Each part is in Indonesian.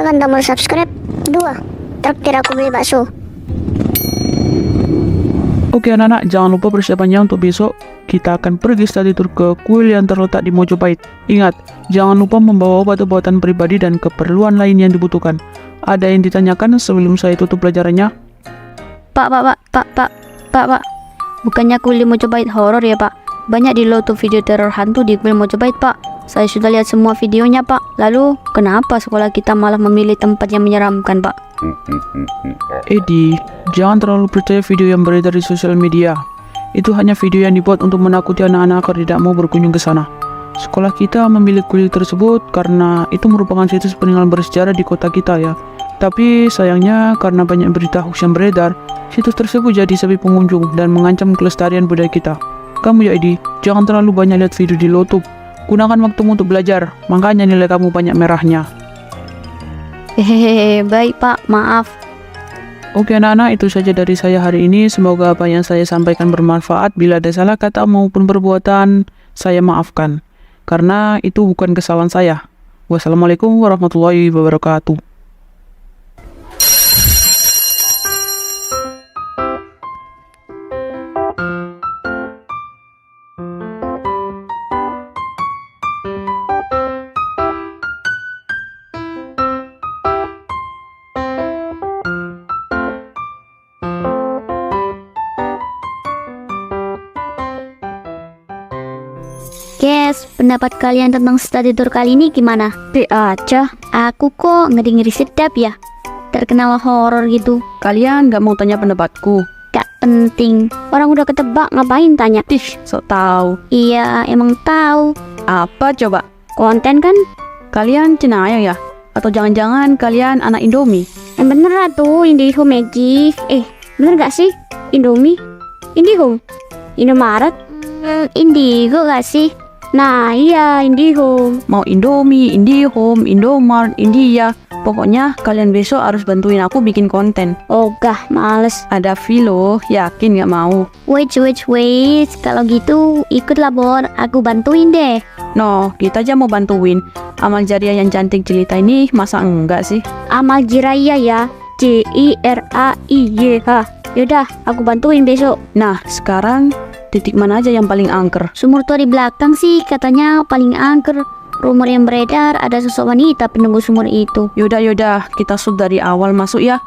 tekan tombol subscribe. 2. Traktir aku beli bakso. Oke anak-anak, jangan lupa persiapannya untuk besok. Kita akan pergi study tour ke kuil yang terletak di Mojopahit. Ingat, jangan lupa membawa obat-obatan pribadi dan keperluan lain yang dibutuhkan. Ada yang ditanyakan sebelum saya tutup pelajarannya? Pak. Bukannya kuil di Mojopahit horor ya, Pak? Banyak di load video teror hantu di kuil Mojopahit, Pak. Saya sudah lihat semua videonya, Pak. Lalu, kenapa sekolah kita malah memilih tempat yang menyeramkan, Pak? Edi, jangan terlalu percaya video yang beredar di sosial media. Itu hanya video yang dibuat untuk menakuti anak-anak agar tidak mau berkunjung ke sana. Sekolah kita memilih kuil tersebut karena itu merupakan situs peninggalan bersejarah di kota kita ya. Tapi sayangnya karena banyak berita hoax yang beredar, situs tersebut jadi sepi pengunjung dan mengancam kelestarian budaya kita. Kamu ya Edi, jangan terlalu banyak lihat video di YouTube. Gunakan waktumu untuk belajar, makanya nilai kamu banyak merahnya. Hehehe, baik Pak, maaf. Oke anak-anak, itu saja dari saya hari ini. Semoga apa yang saya sampaikan bermanfaat. Bila ada salah kata maupun perbuatan, saya maafkan. Karena itu bukan kesalahan saya. Wassalamualaikum warahmatullahi wabarakatuh. Guys, pendapat kalian tentang study tour kali ini gimana? Be aja, aku kok ngeri-ngeri sedap ya. Terkenal horor gitu. Kalian gak mau tanya pendapatku? Gak penting. Orang udah ketebak, ngapain tanya? Tih, sok tahu. Iya, emang tahu. Apa coba? Konten kan? Kalian Cenayang ya? Atau jangan-jangan kalian anak Indomie? Bener lah tuh, Indihome Egi. Bener gak sih? Indomie? Indihome? Indomaret? Indigo gak sih? Nah iya, Indihome. Mau Indomie, Indihome, Indomart, India. Pokoknya kalian besok harus bantuin aku bikin konten. Ogah, males. Ada fee loh, yakin gak mau? Wait. Kalau gitu ikutlah Bor, aku bantuin deh. No, kita aja mau bantuin. Amal jariah yang cantik jelita ini masa enggak sih? Amal Jiraiya ya, Jiraiy. Yaudah, aku bantuin besok. Nah, sekarang titik mana aja yang paling angker? Sumur tua di belakang sih katanya paling angker. Rumor yang beredar ada sosok wanita penunggu sumur itu. Yaudah, kita shoot dari awal masuk ya.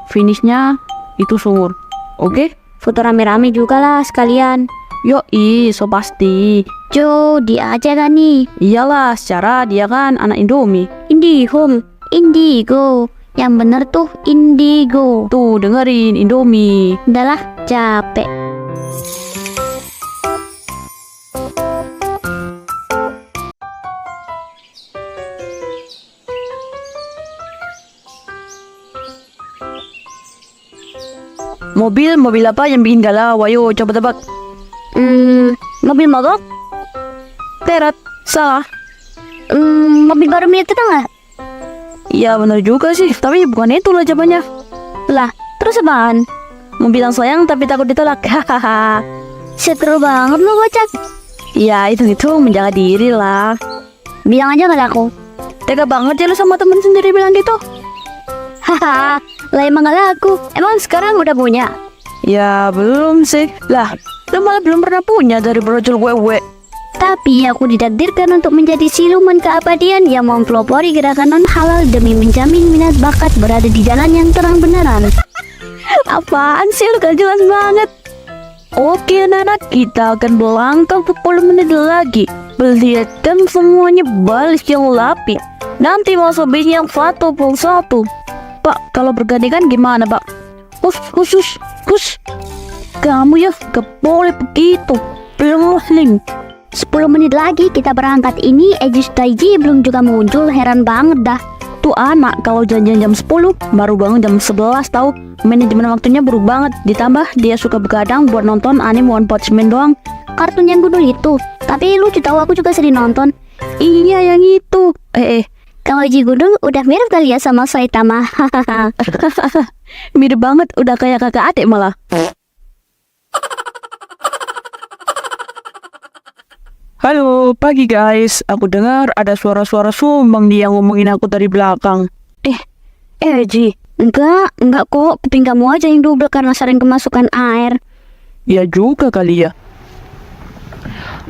Finishnya itu sumur. Oke? Foto rame-rame juga lah sekalian. Yoi, so pasti. Jo, dia aja kan nih. Iyalah, secara dia kan anak Indomie. Indihome, Indigo. Yang bener tuh Indigo. Tuh, dengerin Indomie. Udahlah, capek. Mobil apa yang bikin galau? Ayo coba tebak. Mobil mogok? Terat, salah. Mobil baru milik kita nggak? Iya benar juga sih, tapi bukan itu lah jawabannya. Lah, terus apaan? Mau bilang sayang tapi takut ditolak. Hahaha. Seru banget lu bocah. Ya itu menjaga diri lah. Bilang aja gak laku. Tega banget ya lu sama temen sendiri bilang gitu. Haha, lah emang gak laku. Emang sekarang udah punya? Ya belum sih. Lah, lu malah belum pernah punya dari brojol wewe. Tapi aku ditakdirkan untuk menjadi siluman keabadian yang mempelopori gerakan non halal demi menjamin minat bakat berada di jalan yang terang beneran. Apaan sih lu gak jelas banget. Oke anak-anak, kita akan melangkah 10 menit lagi. Perlihatkan semuanya balik yang lapis. Nanti masuk bis yang 101. Pak, kalau bergandengan gimana pak? Khusus. Kamu ya gak boleh begitu. Peling. 10 menit lagi kita berangkat. Ini Ejus Taiji belum juga muncul, heran banget dah. Tuh anak kalau janjian jam 10 baru bangun jam 11 tahu. Manajemen waktunya buruk banget. Ditambah dia suka begadang buat nonton anime One Punch Man doang. Kartun yang gundul itu. Tapi lucu tahu, aku juga sering nonton. Iya yang itu. Kalau Ji Gundul udah mirip kali ya sama Saitama. Mirip banget, udah kayak kakak adik malah. Halo, pagi guys. Aku dengar ada suara-suara sumbang dia ngomongin aku dari belakang. Ji, Enggak kok, kuping kamu aja yang double karena sering kemasukan air. Ya juga kali ya.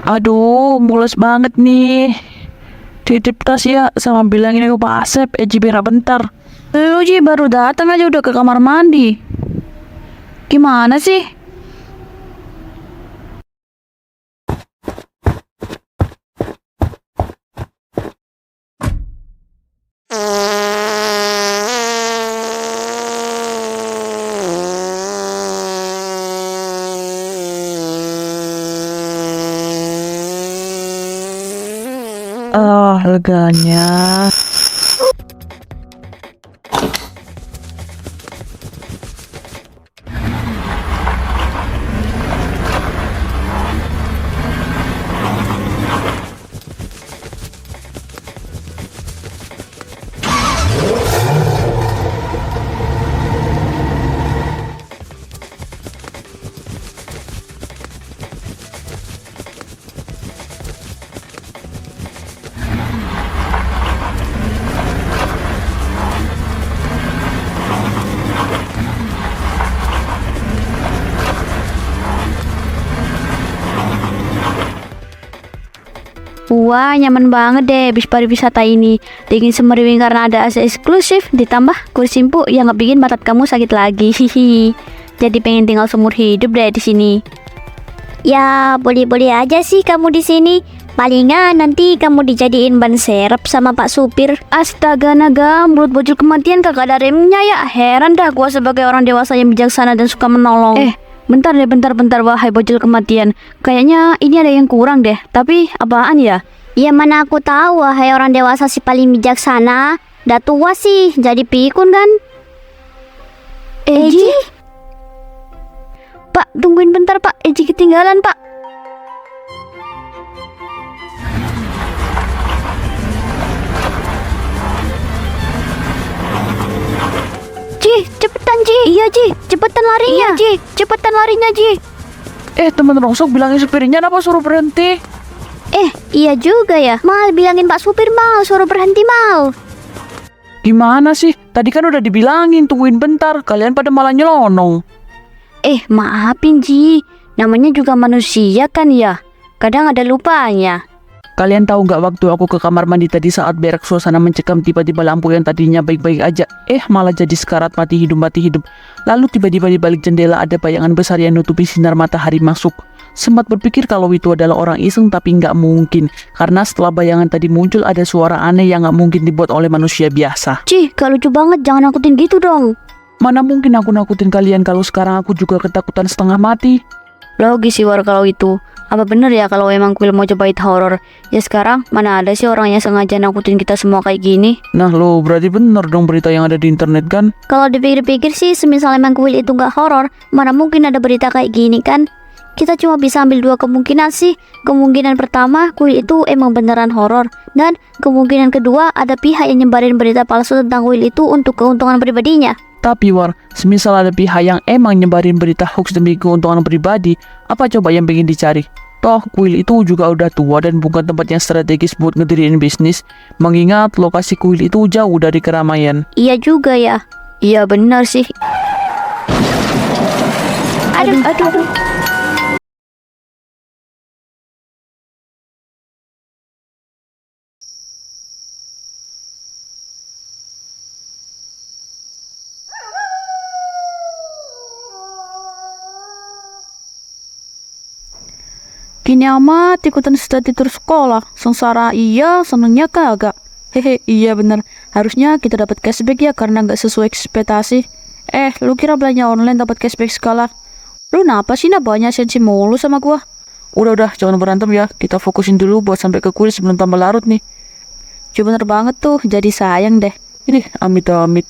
Aduh, mules banget nih. Titip tas ya, sama bilangin aku Pak Asep, Eji berak bentar. lu Ji baru datang aja udah ke kamar mandi. Gimana sih? Ah, leganya. Wah, nyaman banget deh bis pariwisata ini. Dingin semeriwing karena ada AC eksklusif, ditambah kursi empuk yang nggak bikin batat kamu sakit lagi. Hihi. Jadi pengen tinggal seumur hidup deh di sini. Ya, boleh-boleh aja sih kamu di sini. Palingan nanti kamu dijadiin ban serep sama Pak Supir. Astaga naga, mulut bocil kematian kagak ada remnya ya. Heran dah gua sebagai orang dewasa yang bijaksana dan suka menolong. Bentar deh, bentar wahai bocil kematian. Kayaknya ini ada yang kurang deh. Tapi apaan ya? Ya mana aku tahu, wahai orang dewasa si paling bijaksana. Udah tua sih, jadi pikun kan? Eji? Pak, tungguin bentar Pak. Eji ketinggalan Pak. Ji, cepetan Ji. Iya Ji, cepetan larinya. Iya Ji, cepetan larinya Ji. Teman rongsok bilangin supirnya kenapa suruh berhenti? Iya juga ya. Mal bilangin Pak Supir mal, suruh berhenti mal. Gimana sih? Tadi kan udah dibilangin tungguin bentar, kalian pada malah nyelonong. Maafin Ji. Namanya juga manusia kan ya. Kadang ada lupanya. Kalian tahu nggak waktu aku ke kamar mandi tadi saat berak suasana mencekam tiba-tiba lampu yang tadinya baik-baik aja malah jadi sekarat mati hidup. Lalu tiba-tiba di balik jendela ada bayangan besar yang nutupi sinar matahari masuk. Sempat berpikir kalau itu adalah orang iseng tapi nggak mungkin karena setelah bayangan tadi muncul ada suara aneh yang nggak mungkin dibuat oleh manusia biasa. Ci, gak lucu banget, jangan nakutin gitu dong. Mana mungkin aku nakutin kalian kalau sekarang aku juga ketakutan setengah mati. Logis sih War kalau itu. Apa bener ya kalau emang Quill mau cobain horor? Ya sekarang mana ada sih orang yang sengaja nakutin kita semua kayak gini? Nah lo berarti bener dong berita yang ada di internet kan? Kalau dipikir-pikir sih, semisal emang kuil itu nggak horor, mana mungkin ada berita kayak gini kan? Kita cuma bisa ambil dua kemungkinan sih. Kemungkinan pertama, kuil itu emang beneran horor. Dan kemungkinan kedua, ada pihak yang nyebarin berita palsu tentang kuil itu untuk keuntungan pribadinya. Tapi War, semisal ada pihak yang emang nyebarin berita hoax demi keuntungan pribadi, apa coba yang pengen dicari? Toh, kuil itu juga udah tua dan bukan tempat yang strategis buat ngediriin bisnis, mengingat lokasi kuil itu jauh dari keramaian. Iya juga ya. Iya benar sih. Aduh. Gini amat ikutan study tour sekolah. Sengsara iya, senengnya kagak. Hehe, iya bener. Harusnya kita dapat cashback ya karena nggak sesuai ekspektasi. Lu kira belanja online dapat cashback skala? Lu kenapa sih banyak sensi mulu sama gua? Udah, jangan berantem ya. Kita fokusin dulu buat sampai ke kuil sebelum tambah larut nih. Cuma bener banget tuh, jadi sayang deh. Ini amit-amit.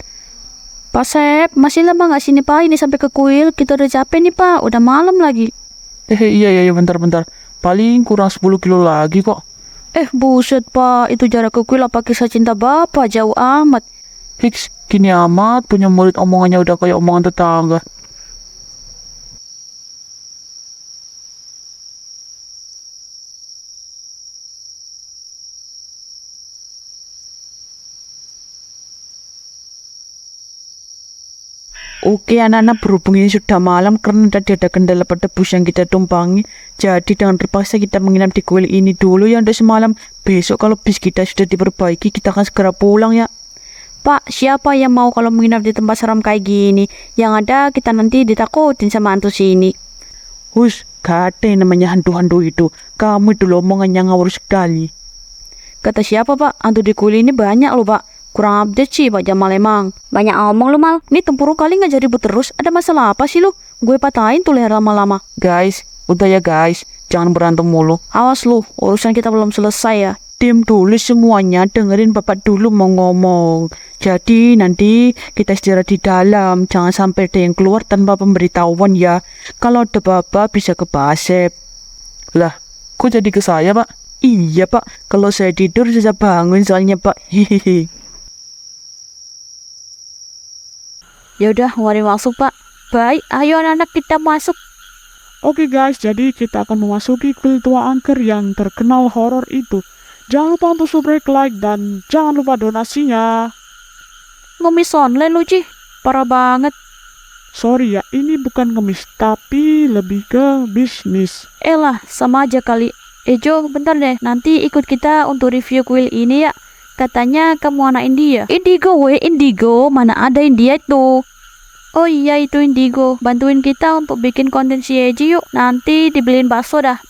Pak Sep, masih lama nggak sini Pak? Ini sampai ke kuil, kita udah capek nih Pak, udah malam lagi. Iya, bentar. Paling kurang 10 kilo lagi kok. Buset Pak, itu jarak ke kuil apa kisah cinta Bapak, jauh amat. Hiks, gini amat punya murid omongannya udah kayak omongan tetangga. Oke anak-anak, berhubung ini sudah malam karena tadi ada kendala pada bus yang kita tumpangi. Jadi dengan terpaksa kita menginap di kuil ini dulu ya untuk semalam. Besok kalau bis kita sudah diperbaiki kita akan segera pulang ya. Pak, siapa yang mau kalau menginap di tempat seram kayak gini? Yang ada kita nanti ditakutin sama hantu sini. Hus, gak ada yang namanya hantu-hantu itu. Kamu itu loh omongannya ngawur sekali. Kata siapa Pak? Hantu di kuil ini banyak loh Pak. Kurang update sih Pak Jamal emang. Banyak omong lu Mal. Ini tempurung kali ngajak ribut terus. Ada masalah apa sih lu? Gue patahin tuh leher lama-lama. Guys, udah ya guys, jangan berantem mulu. Awas lu, urusan kita belum selesai ya. Tim tulis semuanya, dengerin bapak dulu mau ngomong. Jadi nanti kita istirahat di dalam, jangan sampai ada yang keluar tanpa pemberitahuan ya. Kalau ada bapak bisa ke Basep. Lah, kok jadi ke saya pak? Iya pak, kalau saya tidur bisa bangun soalnya pak. Hihihi. Ya udah, mari masuk Pak. Baik, ayo anak-anak kita masuk. Oke guys, jadi kita akan memasuki kuil tua angker yang terkenal horor itu. Jangan lupa untuk subscribe, like, dan jangan lupa donasinya. Ngemis online lu Ci, parah banget. Sorry ya, ini bukan ngemis, tapi lebih ke bisnis. Elah, sama aja kali. Jo, bentar deh, nanti ikut kita untuk review kuil ini ya. Katanya kamu anak India. Indigo Indigo, mana ada India itu. Oh iya itu Indigo, bantuin kita untuk bikin konten si Eji yuk. Nanti dibeliin bakso dah.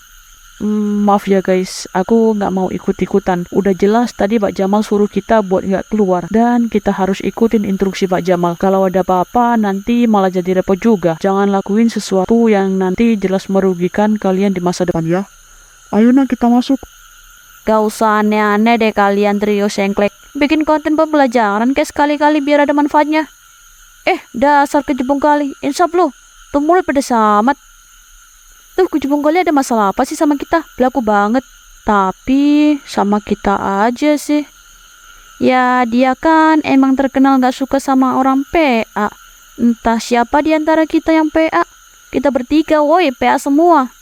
Maaf ya guys, aku nggak mau ikut-ikutan. Udah jelas tadi Pak Jamal suruh kita buat nggak keluar. Dan kita harus ikutin instruksi Pak Jamal. Kalau ada apa-apa nanti malah jadi repot juga. Jangan lakuin sesuatu yang nanti jelas merugikan kalian di masa depan ya. Ayo nah kita masuk. Gak usah aneh-aneh deh kalian trio sengklek. Bikin konten pembelajaran kayak sekali-kali biar ada manfaatnya. Dasar kejebung kali. Insaf lu, tuh mulut pedes amat. Tuh kejebung kali ada masalah apa sih sama kita? Belaku banget. Tapi sama kita aja sih. Ya dia kan emang terkenal gak suka sama orang PA. Entah siapa di antara kita yang PA. Kita bertiga woi PA semua.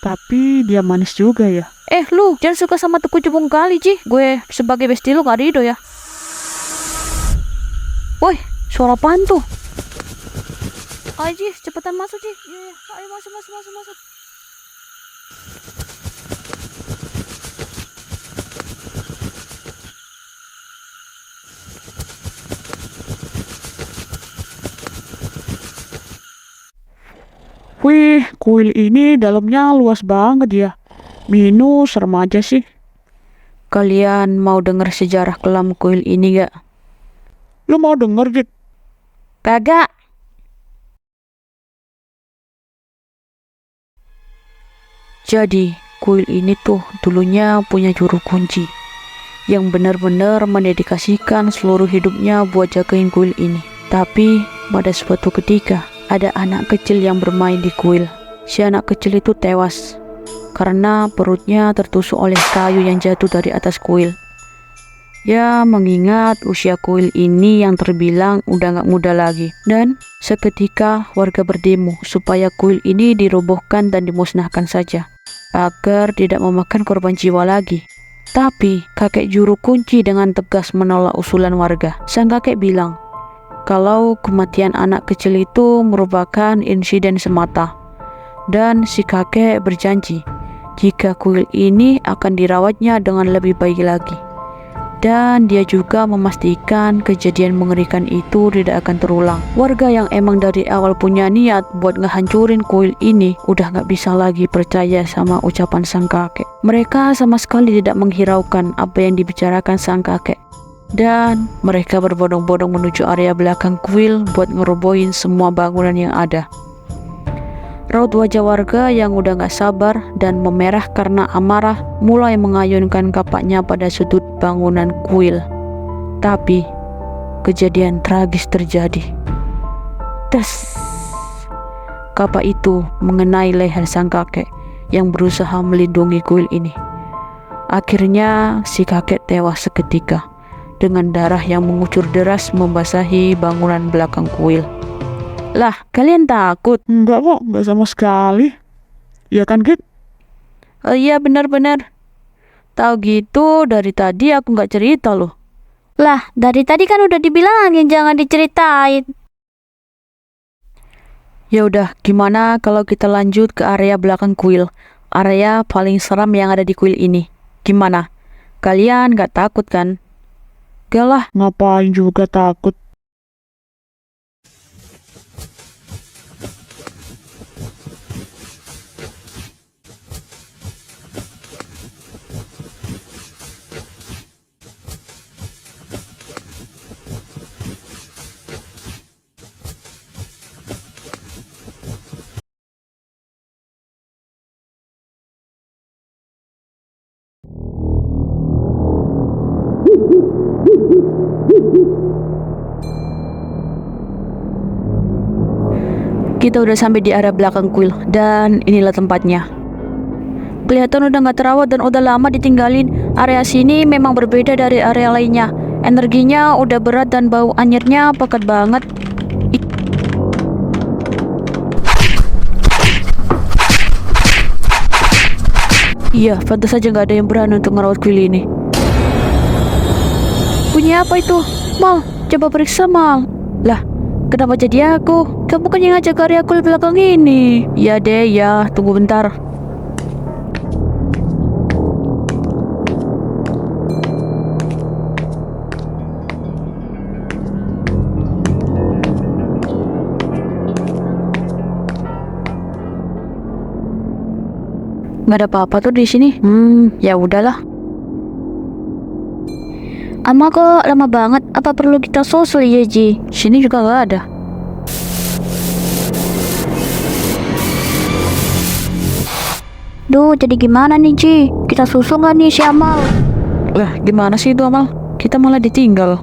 Tapi dia manis juga ya. Lu jangan suka sama tuh kejebung kali Ji. Gue sebagai bestie lu gak rido ya. Woi, suara apaan tuh? Ayo Ji, cepetan masuk Ji. Iya, ayo masuk. Wih, kuil ini dalamnya luas banget ya. Minus remaja sih. Kalian mau denger sejarah kelam kuil ini gak? Lu mau denger, Git? Kagak. Jadi, kuil ini tuh dulunya punya juru kunci yang benar-benar mendedikasikan seluruh hidupnya buat jagain kuil ini. Tapi, pada suatu ketika, ada anak kecil yang bermain di kuil. Si anak kecil itu tewas karena perutnya tertusuk oleh kayu yang jatuh dari atas kuil. Ya, mengingat usia kuil ini yang terbilang udah gak muda lagi. Dan seketika warga berdemo supaya kuil ini dirobohkan dan dimusnahkan saja, agar tidak memakan korban jiwa lagi. Tapi kakek juru kunci dengan tegas menolak usulan warga. Sang kakek bilang kalau kematian anak kecil itu merupakan insiden semata. Dan si kakek berjanji jika kuil ini akan dirawatnya dengan lebih baik lagi. Dan dia juga memastikan kejadian mengerikan itu tidak akan terulang. Warga yang emang dari awal punya niat buat ngehancurin kuil ini udah gak bisa lagi percaya sama ucapan sang kakek. Mereka sama sekali tidak menghiraukan apa yang dibicarakan sang kakek. Dan mereka berbondong-bondong menuju area belakang kuil buat ngerobohin semua bangunan yang ada. Raut wajah warga yang udah gak sabar dan memerah karena amarah mulai mengayunkan kapaknya pada sudut bangunan kuil. Tapi kejadian tragis terjadi. Tes! Kapak itu mengenai leher sang kakek yang berusaha melindungi kuil ini. Akhirnya si kakek tewas seketika dengan darah yang mengucur deras membasahi bangunan belakang kuil. Lah, kalian takut? Enggak kok, enggak sama sekali. Iya kan, Git? Oh iya, benar-benar. Tahu gitu dari tadi aku nggak cerita loh. Lah, dari tadi kan udah dibilangin jangan diceritain. Ya udah, gimana kalau kita lanjut ke area belakang kuil? Area paling seram yang ada di kuil ini. Gimana? Kalian gak takut kan? Gak lah. Ngapain juga takut? Kita udah sampai di area belakang kuil dan inilah tempatnya. Kelihatan udah gak terawat dan udah lama ditinggalin. Area sini memang berbeda dari area lainnya. Energinya udah berat dan bau anyirnya pekat banget. Iya, pantas saja gak ada yang berani untuk ngerawat kuil ini. Punya apa itu? Mal, coba periksa Mal. Lah, kenapa jadi aku? Kamu kan yang ngajak area kuil belakang ini. Ya deh, ya. Tunggu bentar. Gak ada apa-apa tuh di sini. Ya udahlah. Ama kok lama banget? Apa perlu kita susul ya Ji? Sini juga gak ada. Duh, jadi gimana nih Ji? Kita susul gak nih si Amal? Lah, gimana sih itu Amal? Kita malah ditinggal.